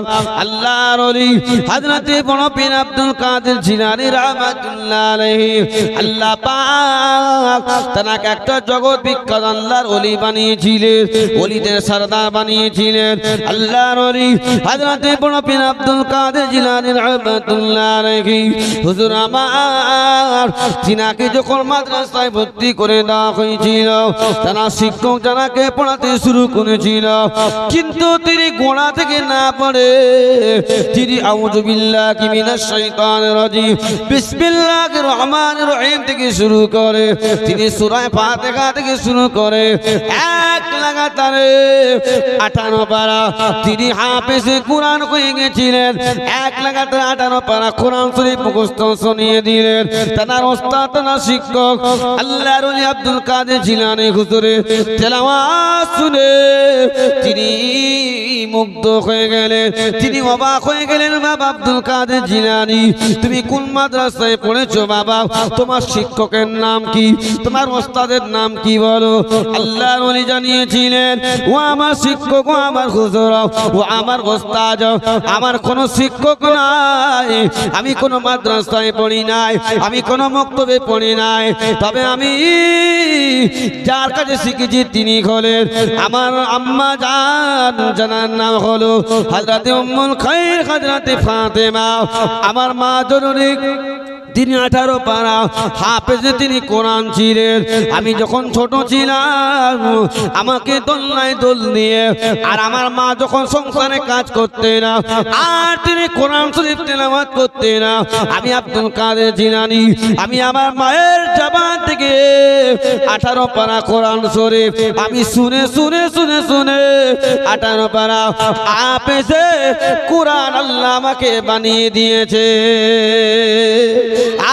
আল্লাহর ওলি হযরতে বড় পীর আব্দুল কাদের জিলানী রাহমাতুল্লাহ আলাইহি। আল্লাহ পাক তাকে একটা জগৎ বিখ্যাত আল্লাহর ওলি বানিয়েছিলেন, ওলিদের সরদার বানিয়েছিলেন। আল্লাহর ওলি হযরতে বড় পীর আব্দুল কাদের জিলানী রাহমাতুল্লাহ আলাইহি। হুজুর আমার, তিনাকে যখন মাদ্রাসায় ভর্তি করে দেওয়া হয়েছিল, তারা শিক্ষক যারাকে পড়াতে শুরু করেছিল, কিন্তু তিনি গোড়া থেকে না পড়ে তিনি আউযু বিল্লাহি মিনাশ শাইতানির রাজিম বিসমিল্লাহির রহমানির রহিম থেকে শুরু করে, তিনি সূরা ফাতিহা থেকে শুরু করে এক লাগাতারে 58 পারা তিনি হাফেজে কুরআন হয়ে গেছিলেন। এক লাগাতারে 58 পারা কুরআন শরীফ মুখস্থ শুনিয়ে দিলেন তার ওস্তাদ, তার শিক্ষক আল্লাহর ওলি আব্দুল কাদের জিলানী হুজুরের তেলাওয়াত শুনে তিনি মুগ্ধ হয়ে গেলেন, তিনি অবাক হয়ে গেলেন। বাবা আব্দুল কাদের জিলানী, তুমি কোন মাদ্রাসায় পড়েছো বাবা? তোমার শিক্ষকের নাম কি? তোমার ওস্তাদের নাম কি বলো? আল্লাহর ওলি জানিয়েছিলেন, ও আমার শিক্ষক, ও আমার হুজুর, ও আমার ওস্তাদ, আমার কোনো শিক্ষক নাই, আমি কোনো মাদ্রাসায় পড়ি নাই, আমি কোনো মক্তবে পড়ি নাই, তবে আমি যার কাছে শিখেছি তিনি হলেন আমার আম্মা জান, জানার নাম হলো হযরতে উম্মুল খায়র হযরতে ফাতেমা। আমার মা জননী তিনি 18 পারা হাফেজ, তিনি কোরআন ছিলেন। আমি যখন ছোট ছিলাম আমাকে দোলনায় দোল দিয়ে, আর আমার মা যখন সংসারে কাজ করতে না আর তিনি কোরআন শরীফ তেলাওয়াত করতে না, আমি আব্দুল কাদের জিলানী আমি আমার মায়ের জবান থেকে 18 পারা কোরআন শরীফ আমি শুনে শুনে শুনে শুনে 18 পারা হাফেজে কোরআন আল্লাহ আমাকে বানিয়ে দিয়েছে।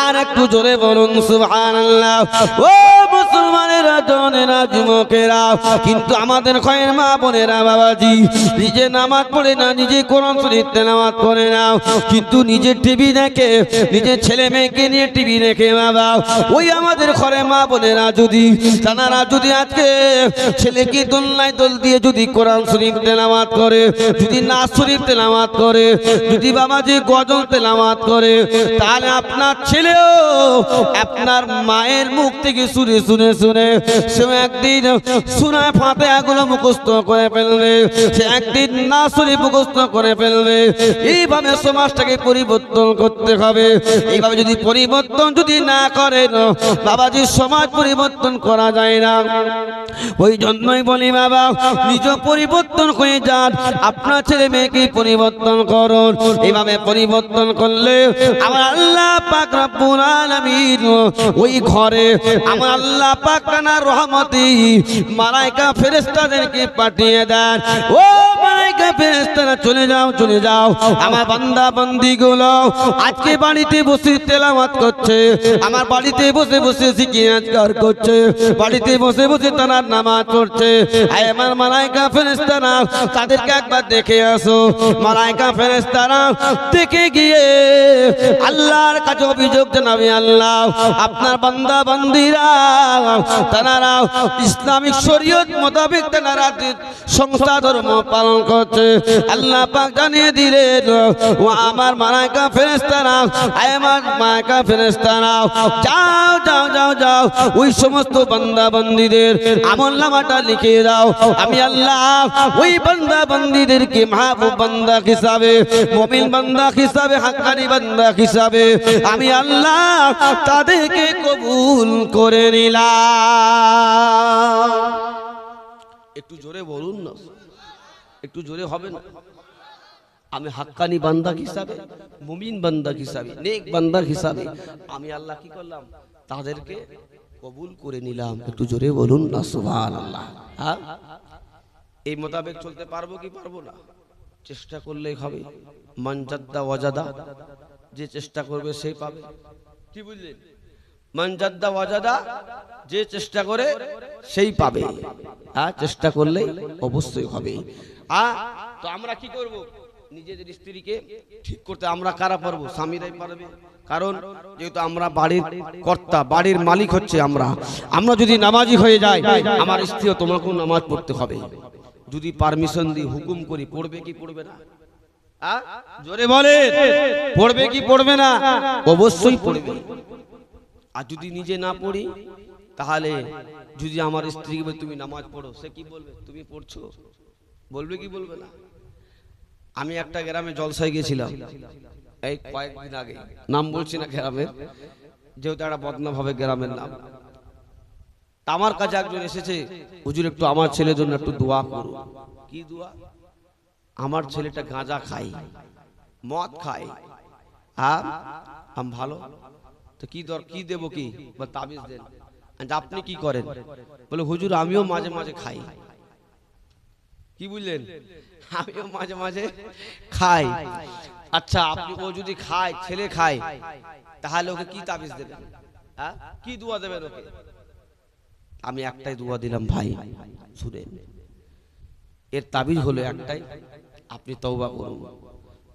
আর একটু জোরে বলুন সুবহানাল্লাহ। ও মুসলমানেরা, জনেরা, যুবকেরা, কিন্তু আমাদের খয়ের মা বোনেরা বাবাজি নিজে নামাজ পড়ে না, নিজে কোরআন শরীফ তেলাওয়াত করে না, কিন্তু নিজে টিভি দেখে, নিজে ছেলে মেয়েকে নিয়ে টিভি দেখে বাবা। ওই আমাদের ঘরে মা বোনেরা যদি তারা যদি আজকে ছেলেকে দোলনায় দোল দিয়ে যদি কোরআন শরীফ তেলাওয়াত করে, যদি নাচ শরীফ তেলাওয়াত করে, যদি বাবাজি গজল তেলাওয়াত করে, তাহলে আপনার ছেলেও আপনার মায়ের মুখ থেকে শুনে শুনে শুনে সে একদিন সূরা ফাতিহাগুলো মুখস্থ করে ফেলবে, সে একদিন নাচ শরীফ মুখস্থ করে ফেলবে। এইভাবে সমাজটাকে পরিবর্তন করতে হবে। এইভাবে যদি পরিবর্তন যদি না করেন বাবাজি, সমাজ পরিবর্তন করা যায় না। ওই জন্যই বলি বাবা, নিজ পরিবর্তন হয়ে যান, আপনার ছেলে মেয়েকে পরিবর্তন করুন। এইভাবে পরিবর্তন করলে আমার আল্লাহ পাক রব্বুল আলামিন ওই ঘরে আমার আল্লাহ পাক তার রহমতি মালায়েকা ফেরেশতাদেরকে পাঠিয়ে দেন। ও মালায়েকা ফেরেশতারা চলে যাও, চলে যাও, আমার বান্দা বান্দিগুলো আজকে বাড়িতে বসে তেলাওয়াত করছে, আমার বাড়িতে বসে বসে জিকির আজকার করছে, বাড়িতে বসে বসে তারা নামাজ পড়ছে। আমার মালায়েকা ফেরেশতারা তাদেরকে একবার দেখে আসো। মালায়েকা ফেরেশতারা দেখে গিয়ে আল্লাহর কাছে অভিযোগ জানাবে, আল্লাহ আপনার বান্দা বান্দিরা তারা ইসলামিক শরীয়ত মোতাবেক তারা সংসার ধর্ম পালন করছে। আল্লাহ পাক জানিয়ে দিলেন, ও আমার মালায়েকা ফেরেশতারা, আমার মালায়েকা ফেরেশতারা যাও যাও যাও যাও, ওই সমস্ত বান্দা বান্দীদের আমলনামাটা লিখে দাও। আমি আল্লাহ ওই বান্দা বান্দীদেরকে মাহবুব বান্দা হিসাবে, মুমিন বান্দা হিসাবে, হাক্কানি বান্দা হিসাবে আমি আল্লাহ তাদেরকে কবুল করে নিলাম। একটু জোরে বলুন না, একটু জোরে হবে না? আমি হাক্কানি বান্দা হিসাবে, মুমিন বান্দা হিসাবে, নেক বান্দা হিসাবে আমি আল্লাহ কি করলাম? তাদেরকে কবুল করে নিলাম। একটু জোরে বলুন না সুবহানাল্লাহ। হ্যাঁ, এই মোতাবেক চলতে পারবো কি পারবো না? চেষ্টা করলেই হবে। মান জাদ্দা ওয়াজাদা, যে চেষ্টা করবে সেই পাবে। কি বুঝলেন? মান জাদ্দা ওয়াজাদা, যে চেষ্টা করে সেই পাবে। হ্যাঁ, চেষ্টা করলে অবশ্যই হবে। তো আমরা কি করব? নিজেদের স্ত্রীকে ঠিক করতে আমরা কারা পারবো? স্বামীরাই পারবে। কারণ যেহেতু আমরা বাড়ির কর্তা, বাড়ির মালিক হচ্ছে আমরা। আমরা যদি নামাজি হয়ে যাই, আমার স্ত্রীও তোমাকেও নামাজ পড়তে হবে। যদি পারমিশন দিই, হুকুম করি, পড়বে কি পড়বে না? জোরে বলে, পড়বে কি পড়বে না? অবশ্যই পড়বে। আর যদি নিজে না পড়ি, তাহলে যদি আমার স্ত্রীকে বলে তুমি নামাজ পড়ো, সে কি বলবে? তুমি পড়ছো, বলবে কি বলবে না? আমি একটা গ্রামে জলসায় গেছিলাম এই কয়েকদিন আগে, নাম বলছি না গ্রামের, যেহেতু একটা বদনাম হবে গ্রামের নাম। আমার কাছে একজন এসেছে, হুজুর একটু আমার ছেলের জন্য একটু দোয়া করুন। কি দোয়া? আমার ছেলেটা গাঁজা খায়, মদ খায়। আমি ভালো তো কি কি দেবো, কি বা তাবিজ দেন। আপনি কি করেন? বলে হুজুর আমিও মাঝে মাঝে খাই। কি বুঝলেন? আমিও মাঝে মাঝে খাই। আচ্ছা, আপনি ও যদি খায়, ছেলে খায়, তাহলে ওকে কি তাবিজ দেবেন? কি দোয়া দেবেন ওকে? আমি একটাই দোয়া দিলাম ভাই, শুনেন। এর তাবিজ হলো একটাই, আপনি তওবা করুন।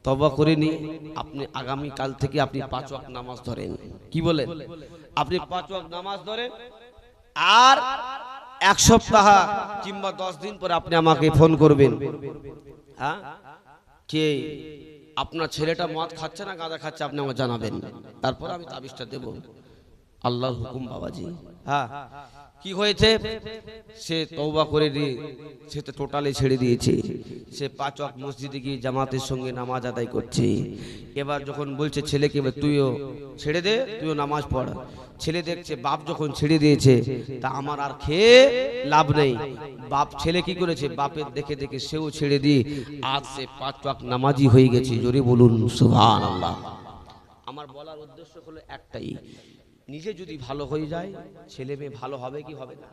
তওবা করে নিয়ে আপনি আগামী কাল থেকে আপনি 5 ওয়াক্ত নামাজ ধরেন। কি বলেন? আপনি 5 ওয়াক্ত নামাজ ধরেন, আর 1 সপ্তাহ কিংবা 10 দিন পরে আপনি আমাকে ফোন করবেন। হ্যাঁ, কে আপনার ছেলেটা মদ খাচ্ছে না গাঁজা খাচ্ছে, আপনি আমাকে জানাবেন। তারপর আমি তাবিজটা দেব। আল্লাহর হুকুম বাবাজি। হ্যাঁ, কি হয়েছে? সে তওবা করে দিয়ে সে তো টোটালি ছেড়ে দিয়েছে। সে 5 ওয়াক্ত মসজিদে গিয়ে জামাতের সঙ্গে নামাজ আদায় করছে। এবার যখন বলছে ছেলেকে তুইও ছেড়ে দে, তুইও নামাজ পড়, ছেলে দেখছে বাপ যখন ছেড়ে দিয়েছে তা আমার আর খেয়ে লাভ নেই। বাপ ছেলে কি করেছে? বাপের দেখে দেখে সেও ছেড়ে দিয়ে আজ সে 5 ওয়াক্ত নামাজি হয়ে গেছে। জোরে বলুন সুবহানাল্লাহ। আমার বলার উদ্দেশ্য হলো একটাই, নিজে যদি ভালো হয়ে যায় ছেলে মেয়ে ভালো হবে কি হবে না?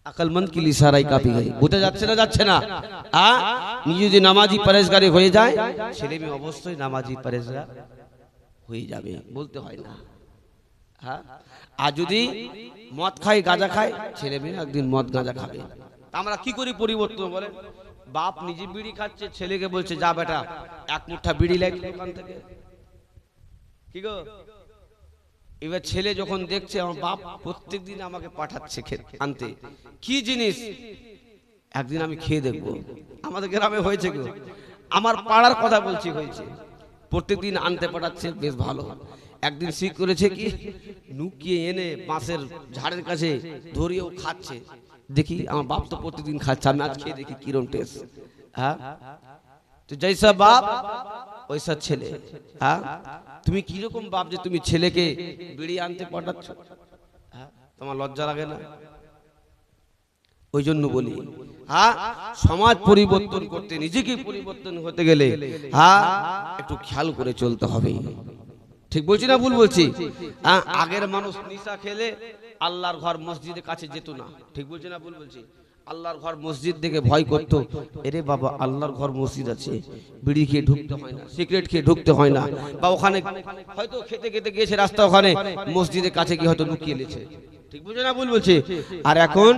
আকলমন্দ কি ইশারাই কাফি है। বুঝতে যাচ্ছে না? যাচ্ছে না? নিজে যদি নামাজি পরেজগারি হয়ে যায় ছেলে মেয়ে অবশ্যই নামাজি পরেজগার হয়ে যাবে, বলতে হয় না। হ্যাঁ, আর যদি মদ খায় গাঁজা খায় ছেলে মেয়ে একদিন মদ গাঁজা খাবে। আমরা কি করি পরিবর্তন বলেন? বাপ নিজে বিড়ি খাচ্ছে, ছেলেকে বলছে যা বেটা এক মুঠা বিড়ি লাই দোকান থেকে। কি গো, এবার ছেলে যখন দেখছে আমার বাপ প্রত্যেকদিন আমাকে পাঠাচ্ছে আনতে কি জিনিস, একদিন আমি খেয়ে দেখবো। আমাদের গ্রামে হয়েছে গো, আমার পাড়ার কথা বলছি, হয়েছে প্রত্যেকদিন আনতে পাঠাচ্ছে, বেশ ভালো। একদিন ঠিক করেছে কি, লুকিয়ে এনে বাঁশের ঝাড়ের কাছে ধরিয়েও খাচ্ছে। দেখি আমার বাপ তো প্রত্যেকদিন খাচ্ছে, আমি আজ খেয়ে দেখি কিরম টেস্ট। হ্যাঁ, তো জৈসা বাপ ওইসা ছেলে। হ্যাঁ, তুমি কিরকম বাপ যে তুমি ছেলেকে বিড়ি আনতে পাঠাচ্ছ? হ্যাঁ, তোমার লজ্জা লাগে না? ওই জন্য বলি, হ্যাঁ, সমাজ পরিবর্তন করতে, নিজেকে পরিবর্তন হতে গেলে হ্যাঁ একটু খেয়াল করে চলতে হবে। ঠিক বলছি না ভুল বলছি? হ্যাঁ, আগের মানুষ নিশা খেলে আল্লাহর ঘর মসজিদের কাছে যেত না। ঠিক বলছি না ভুল বলছি? আল্লাহর ঘর মসজিদ দেখে ভয় করতো, এরে বাবা আল্লাহর ঘর মসজিদ আছে, বিড়ি খেয়ে ঢুকতে হয় না, সিগারেট খেয়ে ঢুকতে হয় না, বা ওখানে হয়তো খেতে খেতে গিয়েছে রাস্তা, ওখানে মসজিদের কাছে গিয়ে হয়তো লুকিয়ে নিয়েছে। ঠিক বুঝে না ভুল বলছি? আর এখন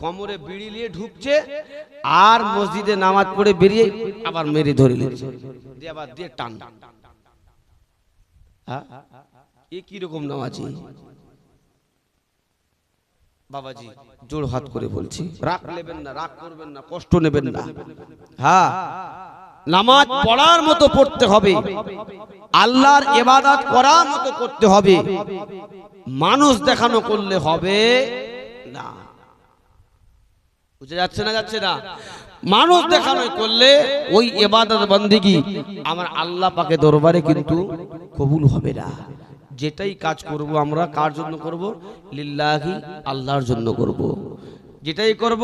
কোমরে বিড়ি নিয়ে ঢুকছে আর মসজিদে নামাজ পড়ে বেরিয়ে আবার মেরে ধরে নিয়েছে, দিয়ে আবার দিয়ে টান। এ কি রকম নামাজি বাবাজি? জোর হাত করে বলছি, রাগ নেবেন না, রাগ করবেন না, কষ্ট নেবেন না। হ্যাঁ, নামাজ পড়ার মতো পড়তে হবে, আল্লাহর ইবাদত করার মতো করতে হবে, মানুষ দেখানো করলে হবে না। বুঝে যাচ্ছে না? যাচ্ছে না? মানুষ দেখানো করলে ওই ইবাদত বন্দেগী আমার আল্লাহ পাকের দরবারে কিন্তু কবুল হবে না। যেটাই কাজ করব আমরা কার জন্য করব? লিল্লাহি, আল্লাহর জন্য করব। যেটাই করব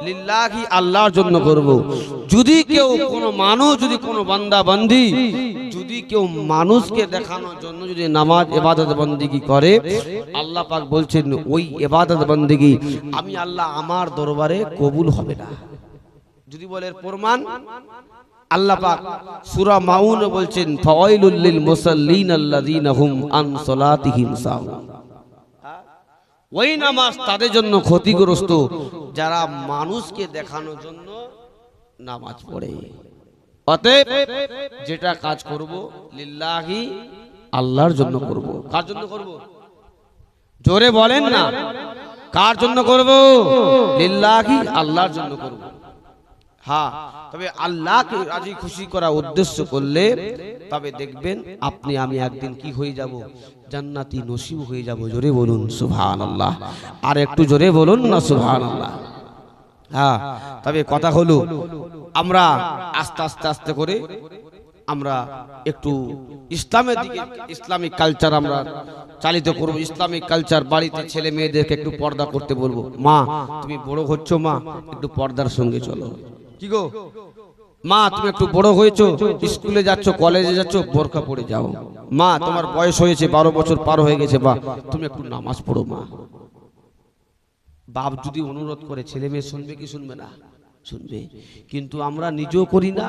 লিল্লাহি, আল্লাহর জন্য করব। যদি কেউ কোনো মানুষ, যদি কোনো বান্দা বান্দি, যদি কেউ মানুষকে দেখানোর জন্য যদি নামাজ ইবাদত বন্দেগী করে, আল্লাহ পাক বলছেন ওই ইবাদত বন্দেগী আমি আল্লাহ আমার দরবারে কবুল হবে না। যদি বলে প্রমাণ, আল্লাহ পাক সূরা মাউনে বলছেন ফাওয়াইলুল লিল মুসাল্লিন আল্লাযীনা হুম আন সালাতিহিম সাহুন। ওই নামাজ তাদের জন্য ক্ষতিগ্রস্ত যারা মানুষকে দেখানোর জন্য নামাজ পড়ে। অতএব যেটা কাজ করব লিল্লাহি, আল্লাহর জন্য করব। কার জন্য করব? জোরে বলেন না, কার জন্য করব? লিল্লাহি, আল্লাহর জন্য করব। হ্যাঁ, তবে আল্লাহকে রাজি খুশি করা উদ্দেশ্য করলে তবে দেখবেন আপনি আমি একদিন কি হয়ে যাব? জান্নাতি নসিব হয়ে যাব। জোরে বলুন সুবহানাল্লাহ। আর একটু জোরে বলুন না সুবহানাল্লাহ। হ্যাঁ, তবে কথা হলো আমরা আস্তে আস্তে আস্তে করে আমরা একটু ইসলামের দিকে, ইসলামিক কালচার আমরা চালিত করব। ইসলামিক কালচার বাড়িতে ছেলে মেয়েদেরকে একটু পর্দা করতে বলবো। মা তুমি বড় হচ্ছ, মা একটু পর্দার সঙ্গে চলো। কি গো মা, তুমি একটু বড় হয়েছো, স্কুলে যাচ্ছ, কলেজে যাচ্ছ, বোরকা পরে যাও। মা তোমার বয়স হয়েছে, 12 বছর পার হয়ে গেছে, বা তুমি একটু নামাজ পড়ো। মা বাপ যদি অনুরোধ করে ছেলে মেয়ে শুনবে কি শুনবে না? শুনবে। কিন্তু আমরা নিজেও করি না,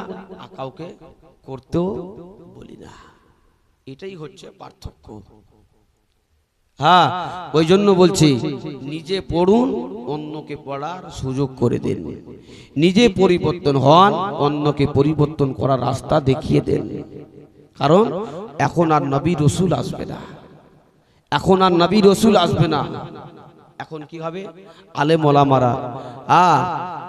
কাউকে করতেও বলি না। এটাই হচ্ছে পার্থক্য। হ্যাঁ, ওই জন্য বলছি নিজে পড়ুন, অন্যকে পড়ার সুযোগ করে দেন। নিজে পরিবর্তন হন, অন্যকে পরিবর্তন করার রাস্তা দেখিয়ে দেন। কারণ এখন আর নবী রসুল আসবে না, এখন আর নবী রসুল আসবে না। এখন কি হবে? আলেম ওলামারা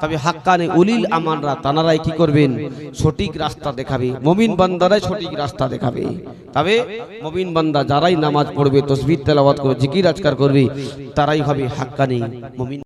তবে হাক্কানে উলিল আমানরা তানারাই কি করবেন সঠিক রাস্তা দেখাবে মুমিন বান্দারাই সঠিক রাস্তা দেখাবে তবে মুমিন বান্দা যারাই নামাজ পড়বে তাসবিহ তেলাওয়াত করবে জিকির আজকার করবে তারাই হবে হাক্কানি মুমিন